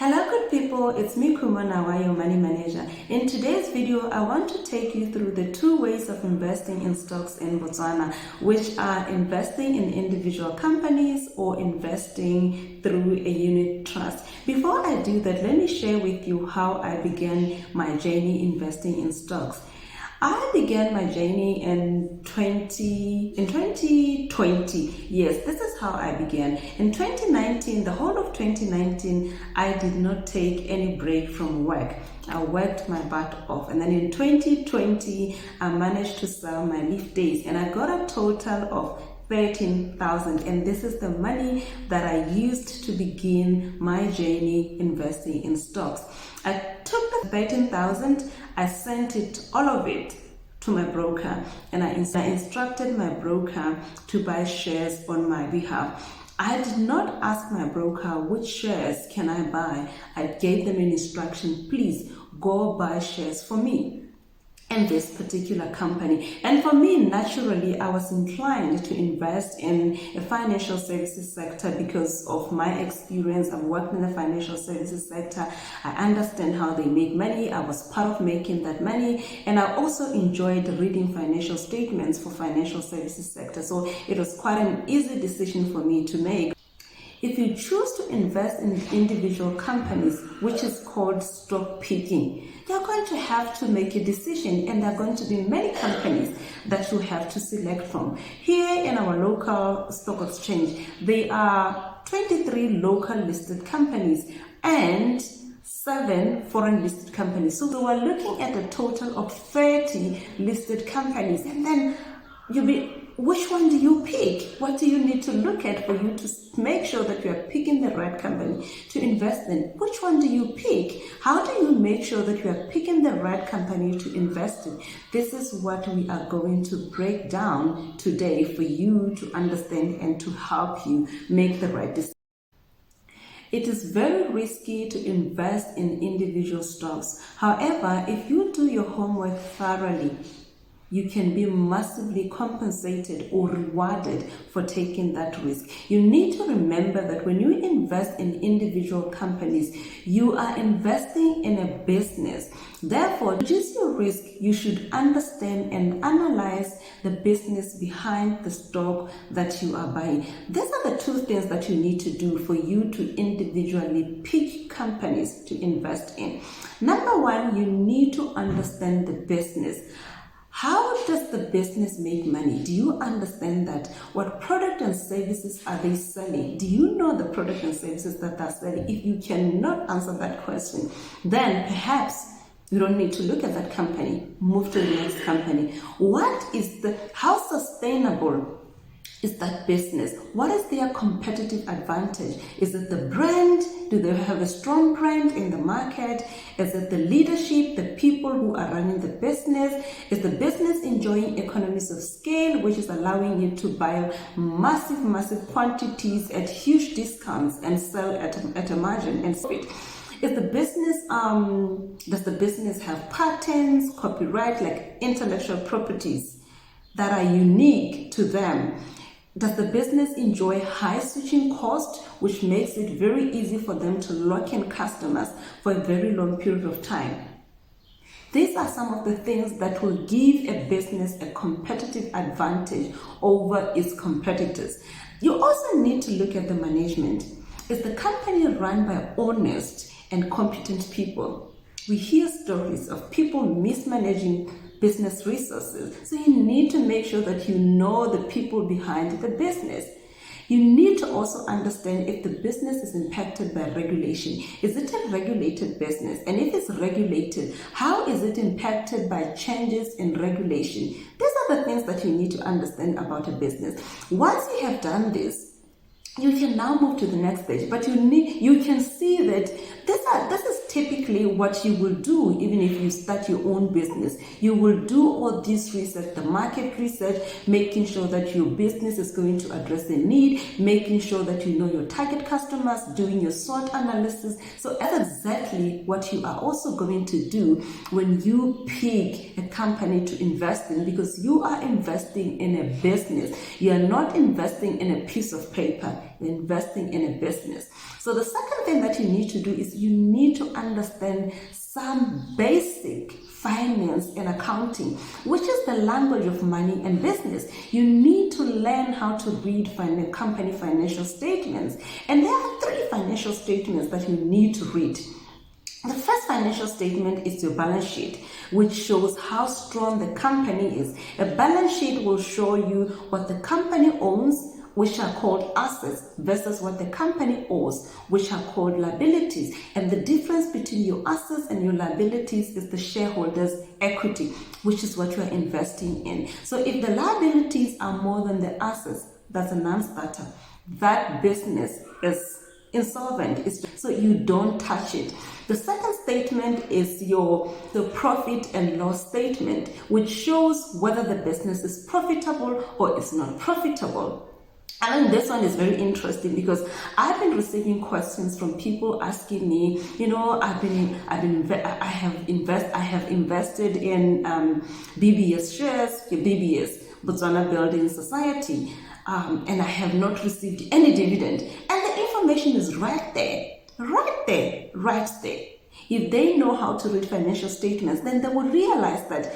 Hello good people, it's me Kumanawa, your money manager. In today's video, I want to take you through the two ways of investing in stocks in Botswana, which are investing in individual companies or investing through a unit trust. Before I do that, let me share with you how I began my journey investing in stocks. I began my journey in 2020. Yes, this is how I began. In 2019, the whole of 2019, I did not take any break from work. I worked my butt off. And then in 2020, I managed to sell my leave days and I got a total of 13,000, and this is the money that I used to begin my journey investing in stocks. I took the 13,000, I sent it, all of it, to my broker, and I instructed my broker to buy shares on my behalf. I did not ask my broker which shares can I buy. I gave them an instruction, please go buy shares for me in this particular company. And for me, naturally, I was inclined to invest in a financial services sector because of my experience. I've worked in the financial services sector. I understand how they make money. I was part of making that money. And I also enjoyed reading financial statements for financial services sector. So it was quite an easy decision for me to make. If you choose to invest in individual companies, which is called stock picking, you're going to have to make a decision, and there are going to be many companies that you have to select from. Here in our local stock exchange, there are 23 local listed companies and 7 foreign listed companies. So we are looking at a total of 30 listed companies, and then which one do you pick? What do you need to look at for you to make sure that you are picking the right company to invest in? Which one do you pick? How do you make sure that you are picking the right company to invest in? This is what we are going to break down today for you to understand and to help you make the right decision. It is very risky to invest in individual stocks. However, if you do your homework thoroughly, you can be massively compensated or rewarded for taking that risk. You need to remember that when you invest in individual companies, you are investing in a business. Therefore, to reduce your risk, you should understand and analyze the business behind the stock that you are buying. These are the two things that you need to do for you to individually pick companies to invest in. Number one, you need to understand the business. How does the business make money? Do you understand that? What product and services are they selling? Do you know the product and services that they're selling? If you cannot answer that question, then perhaps you don't need to look at that company. Move to the next company. How sustainable is that business? What is their competitive advantage? Is it the brand? Do they have a strong brand in the market? Is it the leadership, the people who are running the business? Is the business enjoying economies of scale, which is allowing you to buy massive quantities at huge discounts and sell at a margin and profit? Does the business have patents, copyright, like intellectual properties that are unique to them? Does the business enjoy high switching cost, which makes it very easy for them to lock in customers for a very long period of time? These are some of the things that will give a business a competitive advantage over its competitors. You also need to look at the management. Is the company run by honest and competent people? We hear stories of people mismanaging business resources. So you need to make sure that you know the people behind the business. You need to also understand if the business is impacted by regulation. Is it a regulated business? And if it's regulated, how is it impacted by changes in regulation? These are the things that you need to understand about a business. Once you have done this, you can now move to the next stage, but you can see that this is typically what you will do even if you start your own business. You will do all this research, the market research, making sure that your business is going to address the need, making sure that you know your target customers, doing your SWOT analysis. So that's exactly what you are also going to do when you pick a company to invest in, because you are investing in a business. You are not investing in a piece of paper. You're investing in a business. So the second thing that you need to do is you need to understand some basic finance and accounting, which is the language of money and business. You need to learn how to read company financial statements. And there are 3 financial statements that you need to read. The first financial statement is your balance sheet, which shows how strong the company is. A balance sheet will show you what the company owns, which are called assets, versus what the company owes, which are called liabilities. And the difference between your assets and your liabilities is the shareholders' equity, which is what you are investing in. So if the liabilities are more than the assets, that's a non-starter. That business is insolvent, so you don't touch it. The second statement is the profit and loss statement, which shows whether the business is profitable or is not profitable. And this one is very interesting because I've been receiving questions from people asking me, I have invested in BBS shares, BBS, Botswana Building Society, and I have not received any dividend. And the information is right there. If they know how to read financial statements, then they will realize that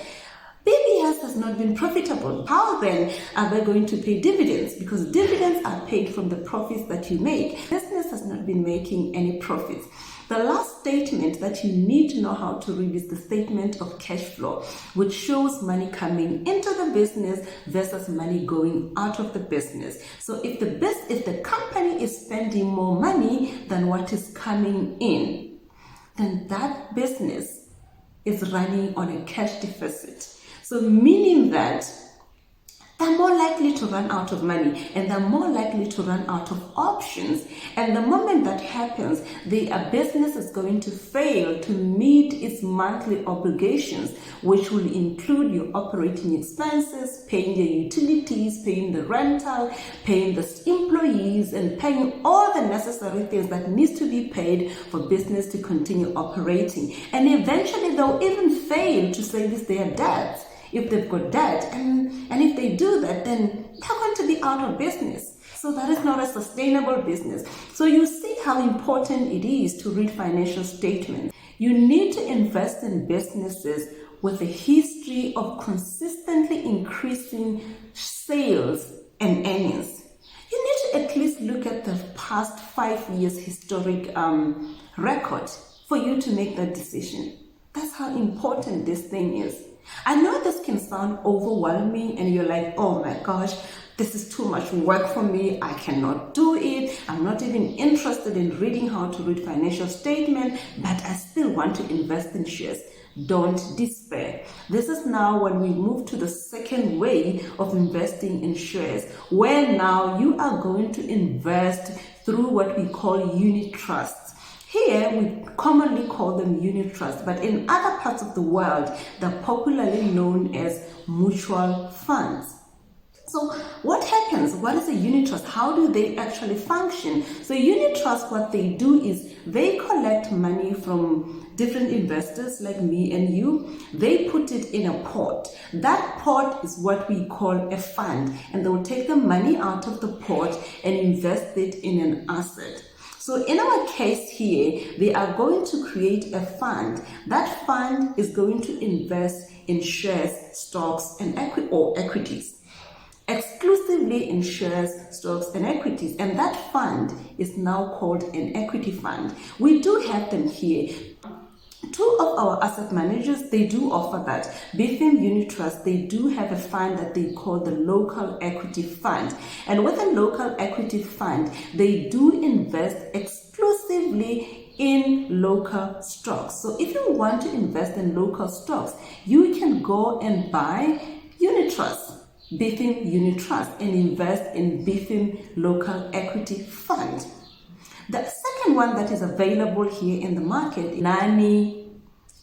BBS has not been profitable. How then are they going to pay dividends? Because dividends are paid from the profits that you make. Business has not been making any profits. The last statement that you need to know how to read is the statement of cash flow, which shows money coming into the business versus money going out of the business. So if the company is spending more money than what is coming in, then that business is running on a cash deficit. So meaning that they're more likely to run out of money and they're more likely to run out of options. And the moment that happens, the business is going to fail to meet its monthly obligations, which will include your operating expenses, paying the utilities, paying the rental, paying the employees, and paying all the necessary things that needs to be paid for business to continue operating. And eventually they'll even fail to service their debts. If they've got debt, and if they do that, then they're going to be out of business. So that is not a sustainable business. So you see how important it is to read financial statements. You need to invest in businesses with a history of consistently increasing sales and earnings. You need to at least look at the past 5 years historic record for you to make that decision. That's how important this thing is. I know this can sound overwhelming and you're like, oh my gosh, this is too much work for me. I cannot do it. I'm not even interested in reading how to read financial statements, but I still want to invest in shares. Don't despair. This is now when we move to the second way of investing in shares, where now you are going to invest through what we call unit trusts. Here, we commonly call them unit trusts, but in other parts of the world, they're popularly known as mutual funds. So what happens? What is a unit trust? How do they actually function? So unit trusts, what they do is they collect money from different investors like me and you. They put it in a pot. That pot is what we call a fund, and they will take the money out of the pot and invest it in an asset. So in our case here, they are going to create a fund. That fund is going to invest in shares, stocks, and equities. Exclusively in shares, stocks, and equities. And that fund is now called an equity fund. We do have them here. 2 of our asset managers, they do offer that. BFIM Unit Trust, they do have a fund that they call the Local Equity Fund. And with the Local Equity Fund, they do invest exclusively in local stocks. So if you want to invest in local stocks, you can go and buy Unit Trust, BFIM Unit Trust, and invest in BFIM Local Equity Fund. The second one that is available here in the market is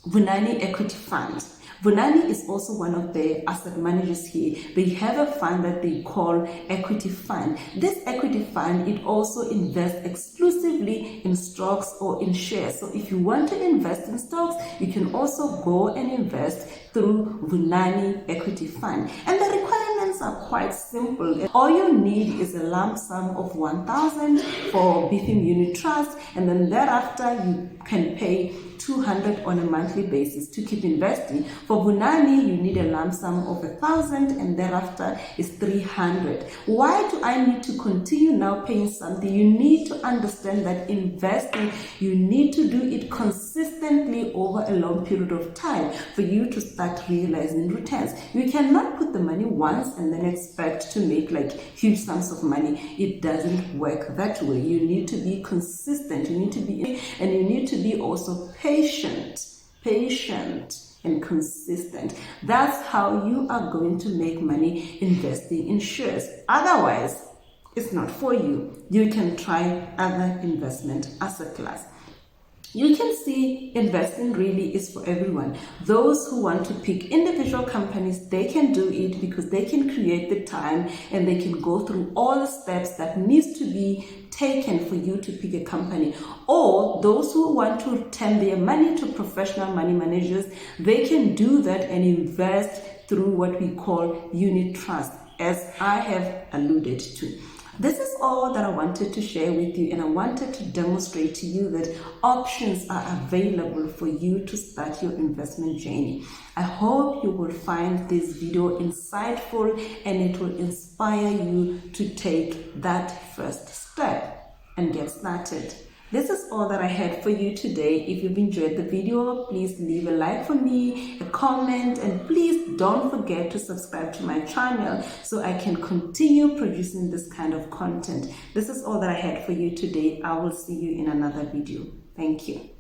Vunani Equity Fund. Vunani is also one of the asset managers here. They have a fund that they call Equity Fund. This Equity Fund, it also invests exclusively in stocks or in shares. So if you want to invest in stocks, you can also go and invest through Vunani Equity Fund. And the requirements are quite simple. All you need is a lump sum of 1,000 for Beefing Unit Trust, and then thereafter you can pay 200 on a monthly basis to keep investing. For Vunani, you need a lump sum of 1,000 and thereafter is 300. Why do I need to continue now paying something? You need to understand that investing, you need to do it consistently over a long period of time for you to start realizing returns. You cannot put the money once and then expect to make like huge sums of money. It doesn't work that way. You need to be consistent, you need to be, and you need to be also patient and consistent. That's how you are going to make money investing in shares. Otherwise, it's not for you. You can try other investment asset class. You can see investing really is for everyone. Those who want to pick individual companies, they can do it because they can create the time and they can go through all the steps that needs to be taken for you to pick a company. Or those who want to turn their money to professional money managers, they can do that and invest through what we call unit trust, as I have alluded to. This is all that I wanted to share with you, and I wanted to demonstrate to you that options are available for you to start your investment journey. I hope you will find this video insightful and it will inspire you to take that first step and get started. This is all that I had for you today. If you've enjoyed the video, please leave a like for me, a comment, and please don't forget to subscribe to my channel so I can continue producing this kind of content. This is all that I had for you today. I will see you in another video. Thank you.